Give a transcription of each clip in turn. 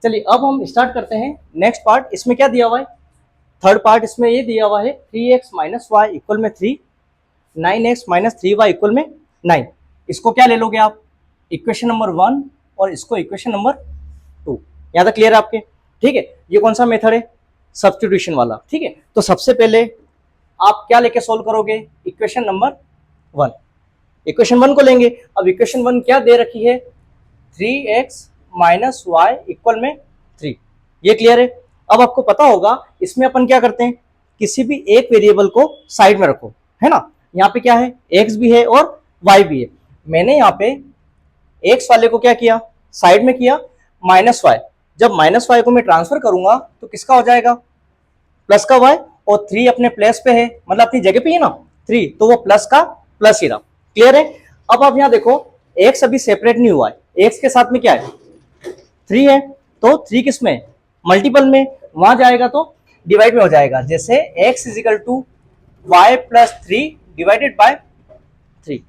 चलिए अब हम स्टार्ट करते हैं नेक्स्ट पार्ट। इसमें क्या दिया हुआ है, थर्ड पार्ट इसमें ये दिया हुआ है 3x माइनस वाई इक्वल में 3, 9x माइनस 3y इक्वल में 9। इसको क्या ले लोगे आप, इक्वेशन नंबर 1 और इसको इक्वेशन नंबर 2। यहाँ तक क्लियर है आपके? ठीक है, ये कौन सा मेथड है, सब्स्टिट्यूशन वाला। ठीक है, तो सबसे पहले आप क्या लेके सोल्व करोगे, इक्वेशन नंबर 1। इक्वेशन 1 को लेंगे। अब इक्वेशन 1 क्या दे रखी है, 3x माइनस वाई इक्वल में 3। ये क्लियर है? अब आपको पता होगा इसमें अपन क्या करते हैं, किसी भी एक वेरिएबल को साइड में रखो, है ना। यहाँ पे क्या है, x भी है और y भी है। मैंने यहाँ पे x वाले को क्या किया, साइड में किया, माइनस वाई। जब माइनस वाई को मैं ट्रांसफर करूंगा तो किसका हो जाएगा, प्लस का y, और 3 अपने प्लेस पे है, मतलब अपनी जगह पे है ना 3, तो वो प्लस का प्लस ही रहा। क्लियर है? अब आप यहाँ देखो x अभी सेपरेट नहीं हुआ है, x के साथ में क्या है 3 है, तो 3 किस में, मल्टीपल में, वहां जाएगा तो डिवाइड में हो जाएगा। जैसे x is equal to y plus 3 divided by 3।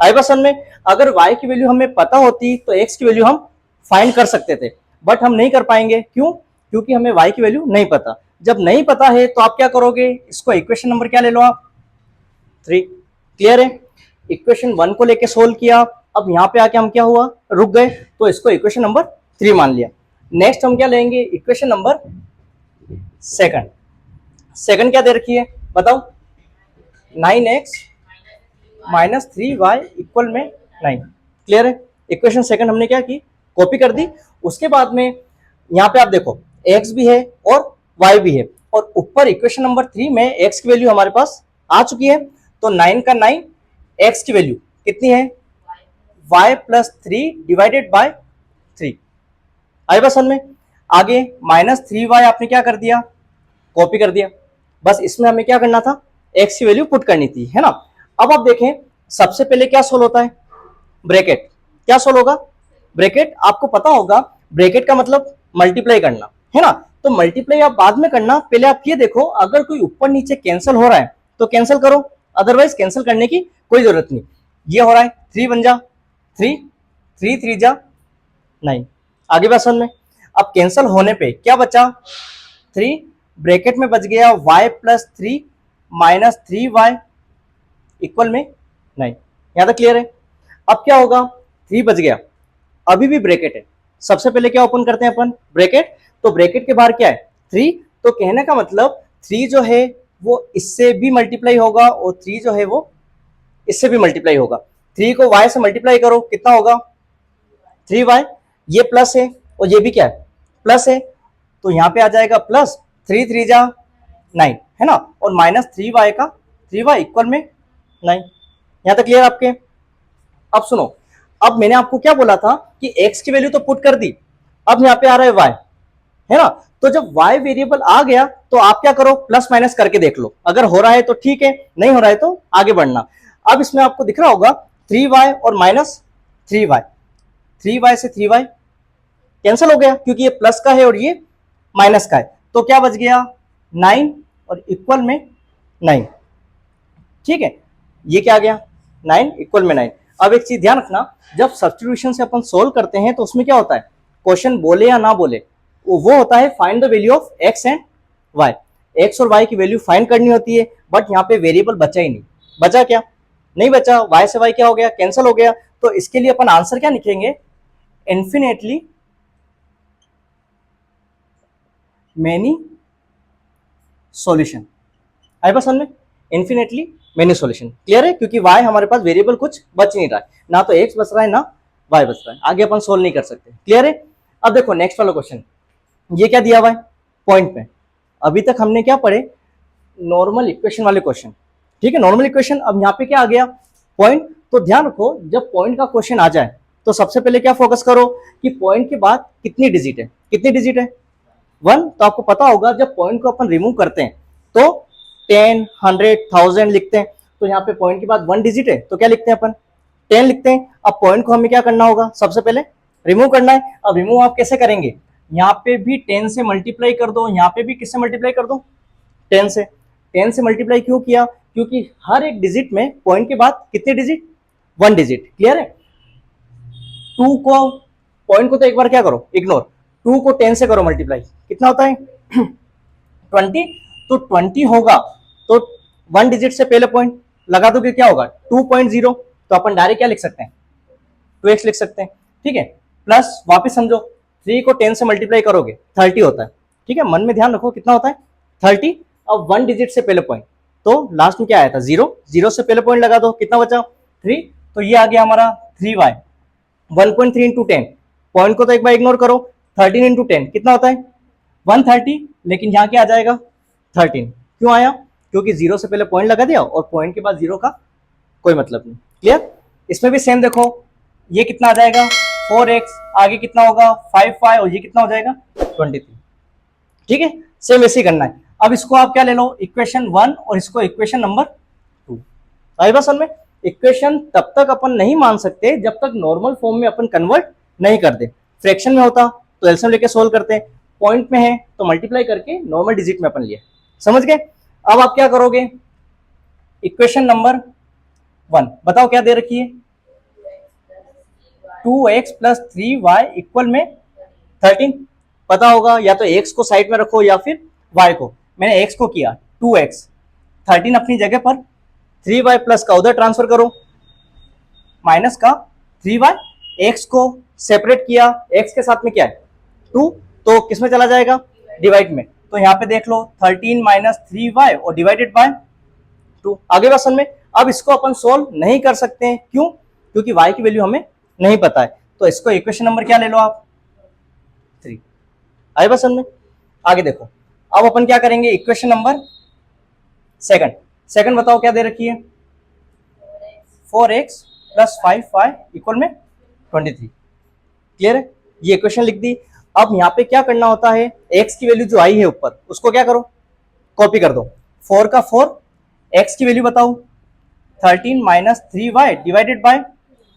आई बात समझ में? अगर y की वैल्यू हमें पता होती तो x की वैल्यू हम फाइंड कर सकते थे, बट हम नहीं कर पाएंगे। क्यों? क्योंकि हमें y की वैल्यू नहीं पता। जब नहीं पता है तो आप क्या करोगे, इसको इक्वेशन नंबर क्या ले लो आप, 3। क्लियर है? इक्वेशन 1 को लेके सोल्व किया। अब यहाँ पे आके हम क्या हुआ, रुक गए, तो इसको इक्वेशन नंबर 3 मान लिया। नेक्स्ट हम क्या लेंगे, इक्वेशन नंबर सेकंड। सेकंड क्या दे रखी है बताओ, 9x माइनस 3y इक्वल में 9। क्लियर है? इक्वेशन सेकंड हमने क्या की, कॉपी कर दी। उसके बाद में यहाँ पे आप देखो x भी है और y भी है, और ऊपर इक्वेशन नंबर 3 में x की वैल्यू हमारे पास आ चुकी है। तो 9 का 9, x की वैल्यू कितनी है, y प्लस 3 डिवाइडेड बाय 3। आई बात समझ में? आगे माइनस 3y आपने क्या कर दिया, कॉपी कर दिया। बस इसमें हमें क्या करना था, x की वैल्यू पुट करनी थी, है ना। अब आप देखें सबसे पहले क्या सोल्व होता है, ब्रैकेट। क्या सोल्व होगा, ब्रैकेट। आपको पता होगा ब्रैकेट का मतलब मल्टीप्लाई करना, है ना। तो मल्टीप्लाई आप बाद में करना, पहले आप ये देखो अगर कोई ऊपर नीचे कैंसिल हो रहा है तो कैंसिल करो, अदरवाइज कैंसिल करने की कोई जरूरत नहीं। ये हो रहा है 3 बन जा 3, 3 3 जा 9। आगे बात समझ में? अब कैंसिल होने पे क्या बचा, 3 ब्रैकेट में बच गया y plus 3 minus 3y equal में 9। यहां तक क्लियर है? अब क्या होगा, 3 बच गया, अभी भी ब्रैकेट है। सबसे पहले क्या ओपन करते हैं अपन, ब्रैकेट। तो ब्रैकेट के बाहर क्या है 3, तो कहने का मतलब 3 जो है वो इससे भी मल्टीप्लाई होगा और 3 जो है वो इससे भी मल्टीप्लाई होगा। 3 को y से मल्टीप्लाई करो, कितना होगा 3y। ये प्लस है और ये भी क्या है, प्लस है, तो यहां पे आ जाएगा प्लस 3 3 जा 9, है ना, और माइनस 3y का 3y इक्वल में 9। यहां तक क्लियर आपके? अब सुनो, अब मैंने आपको क्या बोला था कि x की वैल्यू तो पुट कर दी, अब यहाँ पे आ रहा है y, है ना। तो जब y वेरिएबल आ गया तो आप क्या करो, प्लस माइनस करके देख लो, अगर हो रहा है तो ठीक है, नहीं हो रहा है तो आगे बढ़ना। अब इसमें आपको दिख रहा होगा 3y और माइनस 3y, 3y से 3y कैंसिल हो गया क्योंकि ये प्लस का है और ये माइनस का है, तो क्या बच गया 9 और इक्वल में 9। ठीक है, ये क्या आ गया 9 इक्वल में 9। अब एक चीज ध्यान रखना, जब सब्स्टिट्यूशन से अपन सोल्व करते हैं तो उसमें क्या होता है, क्वेश्चन बोले या ना बोले वो होता है find the value of x and y। x और y की वैल्यू फाइंड करनी होती है, बट यहाँ पे वेरिएबल बचा ही नहीं। बचा क्या, नहीं बचा, y से y क्या हो गया, कैंसिल हो गया। तो इसके लिए अपन आंसर क्या लिखेंगे, इन्फिनेटली मेनी सॉल्यूशन। आई बात समझ में? Infinitely many solution. क्लियर है? क्योंकि y हमारे पास वेरिएबल कुछ बच नहीं रहा है, ना तो x बच रहा है ना y बच रहा है, आगे अपन सोल्व नहीं कर सकते। क्लियर है? अब देखो नेक्स्ट वाला क्वेश्चन, ये क्या दिया हुआ है पॉइंट में। अभी तक हमने क्या पढ़े, नॉर्मल इक्वेशन वाले क्वेश्चन। ठीक है, नॉर्मल इक्वेशन। अब यहाँ पे क्या आ गया, पॉइंट। तो ध्यान रखो जब पॉइंट का क्वेश्चन आ जाए तो सबसे पहले क्या फोकस करो कि पॉइंट के बाद कितनी डिजिट है, कितनी डिजिट है 1। तो आपको पता होगा जब पॉइंट को अपन रिमूव करते हैं तो 10, 100, 1000 लिखते हैं, तो यहाँ पे पॉइंट के बाद 1 डिजिट है तो क्या लिखते हैं अपन 10 लिखते हैं। अब पॉइंट को हमें क्या करना होगा, सबसे पहले रिमूव करना है। अब रिमूव आप कैसे करेंगे, यहाँ पे भी 10 से मल्टीप्लाई कर दो, यहाँ पे भी किससे मल्टीप्लाई कर दो 10 से। 10 से मल्टीप्लाई क्यों किया, क्योंकि हर एक डिजिट में पॉइंट के बाद कितने डिजिट, 1 डिजिट। क्लियर है? 2 को, पॉइंट को तो एक बार क्या करो इग्नोर, 2 को 10 से करो मल्टीप्लाई, कितना होता है 20। तो 20 होगा तो 1 डिजिट से पहले पॉइंट लगा दोगे, क्या होगा 2.0। तो अपन डायरेक्ट क्या लिख सकते हैं 2x लिख सकते हैं, ठीक है। प्लस वापस समझो 3 को 10 से मल्टीप्लाई करोगे 30 होता है, ठीक है। मन में ध्यान रखो कितना होता है 30। अब 1 डिजिट से पहले पॉइंट, तो लास्ट में क्या आया था 0, 0 से पहले पॉइंट लगा दो, कितना बचा 3। तो ये आ गया हमारा 3y। 1.3 इंटू 10, पॉइंट को तो एक बार इग्नोर करो, 13 इंटू 10 कितना होता है 130। लेकिन यहाँ क्या आ जाएगा 13, क्यों आया, क्योंकि 0 से पहले पॉइंट लगा दिया और पॉइंट के बाद 0 का कोई मतलब नहीं। क्लियर। इसमें भी सेम देखो, ये कितना आ जाएगा 4x, आगे कितना होगा 5y, और ये कितना हो जाएगा 23, ठीक है। सेम ऐसे ही करना है। अब इसको आप क्या ले लो इक्वेशन 1 और इसको इक्वेशन नंबर 2। आई बात समझ में। इक्वेशन तब तक अपन नहीं मान सकते जब तक नॉर्मल फॉर्म में अपन कन्वर्ट नहीं करते। फ्रैक्शन में होता तो एलसीएम लेके सोल्व करते, पॉइंट में है तो मल्टीप्लाई करके नॉर्मल डिजिट में अपन लिए, समझ गए। अब आप क्या करोगे इक्वेशन नंबर 1 बताओ क्या दे रखी है 2x प्लस 3y इक्वल में 13। पता होगा या तो x को साइड में रखो या फिर y को। मैंने x को किया 2x, 13 अपनी जगह पर, 3y प्लस का उधर ट्रांसफर करो, माइनस का 3y, x को सेपरेट किया, x के साथ में क्या है 2, तो किस में चला जाएगा डिवाइड में। तो यहाँ पे देख लो 13 माइनस 3y और डिवाइडेड बाय 2। आगे बात समझ में। अब इसको अपन सोल्व नहीं कर सकते हैं, क्यों, क्योंकि y की वैल्यू हमें नहीं पता है। तो इसको इक्वेशन नंबर क्या ले लो आप 3। आई बात समझ में। आगे देखो, अब अपन क्या करेंगे इक्वेशन नंबर सेकंड बताओ क्या दे रखी है 4x प्लस 5y इक्वल में 23। क्लियर है, ये इक्वेशन लिख दी। अब यहाँ पे क्या करना होता है x की वैल्यू जो आई है ऊपर उसको क्या करो कॉपी कर दो, 4 का 4, x की वैल्यू बताओ 13 minus 3y divided by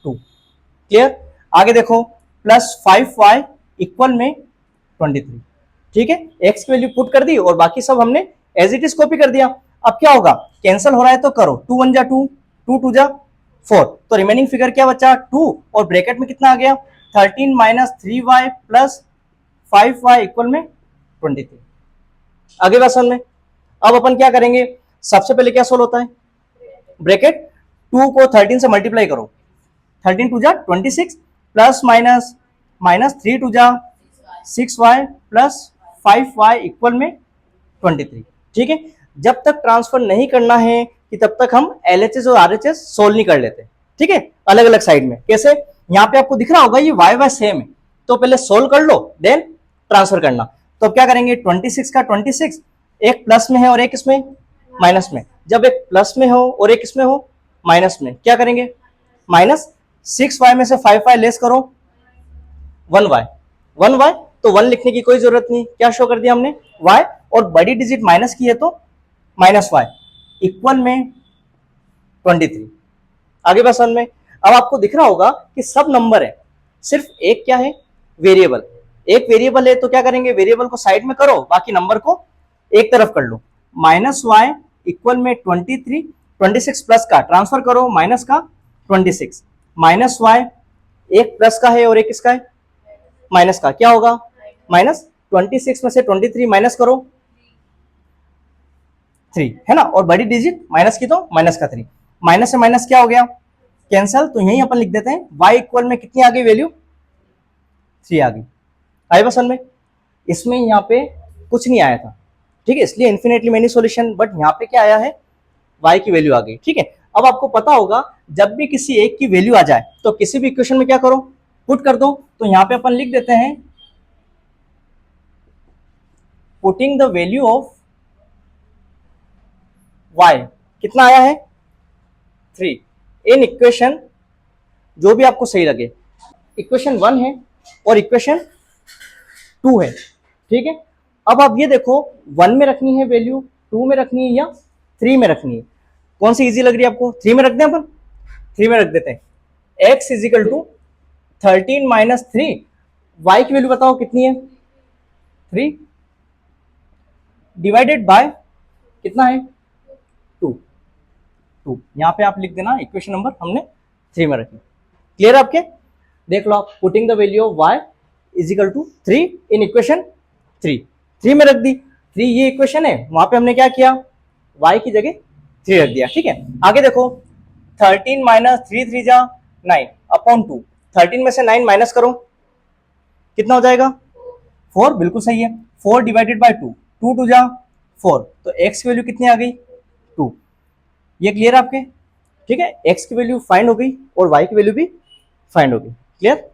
2। Clear. आगे देखो प्लस 5y इक्वल में 23, ठीक है। x की वैल्यू पुट कर दी और बाकी सब हमने एज इट इज कॉपी कर दिया। अब क्या होगा कैंसिल हो रहा है तो करो, 2 1 जा 2, 2 2 जा 4, तो रिमेनिंग फिगर क्या बचा 2, और ब्रैकेट में कितना आ गया 13 minus 3y plus 5y equal में 23। आगे बात समझ में। अब अपन क्या करेंगे सबसे पहले क्या सोल्व होता है ब्रैकेट 2 को 13 से मल्टीप्लाई करो, 13 2 जा 26 प्लस माइनस माइनस 3 2 जा 6y प्लस 5y इक्वल में 23, ठीक है। जब तक ट्रांसफर नहीं करना है कि तब तक हम LHS और RHS सोल्व नहीं कर लेते, ठीक है, अलग अलग साइड में। कैसे, यहाँ पे आपको दिख रहा होगा ये y सेम है, तो पहले सोल्व कर लो देन ट्रांसफर करना। तो अब क्या करेंगे 26 का 26, एक प्लस में है और एक इसमें माइनस में। जब एक प्लस में हो और एक इसमें हो माइनस में, क्या करेंगे माइनस 6y में से 5y लेस करो 1y, तो 1 लिखने की कोई जरूरत नहीं, क्या शो कर दिया हमने y, और बड़ी डिजिट माइनस की है तो माइनस y इक्वल में 23। आगे बात समझ में। अब आपको दिख रहा होगा कि सब नंबर है, सिर्फ एक क्या है वेरिएबल, एक वेरिएबल है, तो क्या करेंगे वेरिएबल को साइड में करो, बाकी नंबर को एक तरफ कर लो। माइनस वाई इक्वल में 23, 26 प्लस का ट्रांसफर करो माइनस का 26, माइनस वाई एक प्लस का है और एक किसका है माइनस का, क्या होगा माइनस 26 में से 23 माइनस करो 3 है ना, और बड़ी डिजिट माइनस की तो माइनस का 3, माइनस से माइनस क्या हो गया कैंसल। तो यही अपन लिख देते हैं y इक्वल में कितनी आ गई वैल्यू 3 आ गई। आई बस में इसमें यहाँ पे कुछ नहीं आया था, ठीक है, इसलिए इन्फिनेटली मेनी सॉल्यूशन, बट यहाँ पे क्या आया है y की वैल्यू आ गई, ठीक है। अब आपको पता होगा जब भी किसी एक की वैल्यू आ जाए तो किसी भी इक्वेशन में क्या करो पुट कर दो। तो यहाँ पे अपन लिख देते हैं putting the value of y, कितना आया है 3 इन इक्वेशन जो भी आपको सही लगे, इक्वेशन 1 है और इक्वेशन 2 है, ठीक है। अब आप ये देखो 1 में रखनी है वैल्यू, 2 में रखनी है या 3 में रखनी है, कौन सी इजी लग रही है आपको 3 में रख दें अपन, 3 में रख देते हैं। x is equal to 13 minus 3, y की वैल्यू बताओ कितनी है 3 डिवाइडेड बाय कितना है 2, यहां पे आप लिख देना इक्वेशन नंबर हमने 3 में रखी। क्लियर आपके, देख लो आप putting the value of y is equal to 3 in equation 3 में रख दी। 3 ये इक्वेशन है, वहां पे हमने क्या किया, y की जगह 3 रख दिया। ठीक है, आगे देखो 13 माइनस 3 3 जा 9 अपॉन 2। 13 में से 9 माइनस करो, कितना हो जाएगा 4, बिल्कुल सही है। 4 डिवाइडेड बाय 2, 2 2 जा 4, तो x की वैल्यू कितनी आ गई 2। ये क्लियर आपके? ठीक है, x की वैल्यू फाइंड हो गई और y की वैल्यू भी फाइंड हो गई। क्लियर?